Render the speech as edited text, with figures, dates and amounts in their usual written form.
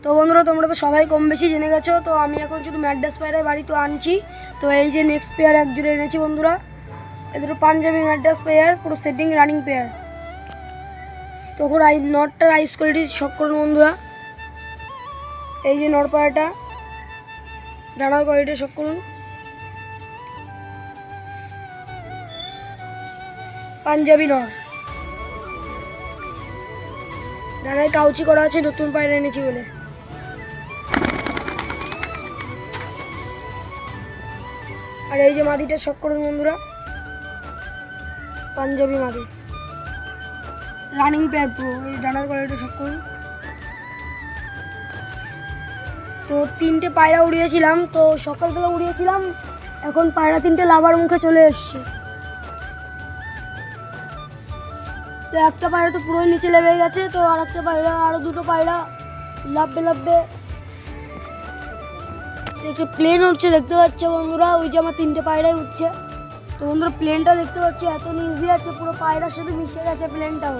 তো বন্ধুরা তোমরা তো সবাই কম বেশি জেনে গেছো, তো আমি এখন শুধু ম্যাড্রাস পেয়ারের বাড়ি তো আনছি। তো এই যে নেক্সট পেয়ার এক জোড়ে এনেছি বন্ধুরা, এ দুটো পাঞ্জাবি ম্যাড্রাস পেয়ার, পুরো সেটিং রানিং পেয়ার। তো এখন নটটার আইস কোয়ালিটি শক করুন বন্ধুরা। এই যে নট পায়াটা, ডানার কোয়ালিটি শক করুন। পাঞ্জাবি নট, ডানায় কাউচি করা আছে, নতুন পায়রা এনেছি বলে। আর এই যে মাদিটা শক করুন বন্ধুরা, পাঞ্জাবি মাদি রানিং পেয়ার পুরো। এই ডানার কোয়ালিটি শক করুন। তো 3টে পায়রা উড়িয়েছিলাম, তো সকালবেলা উড়িয়েছিলাম, এখন পায়রা 3টে লাভার মুখে চলে এসছে। তো একটা পায়রা তো পুরোই নিচে লেবে গেছে, তো আর একটা পায়রা, আরো দুটো পায়রা লাভবে। দেখে প্লেন উঠছে দেখতে পাচ্ছে বন্ধুরা, ওই যে আমার 3টে পায়রাই উঠছে। তো বন্ধুরা প্লেনটা দেখতে পাচ্ছি এত নিচ দিয়ে আছে, পুরো পায়রার সাথে মিশে গেছে প্লেনটাও।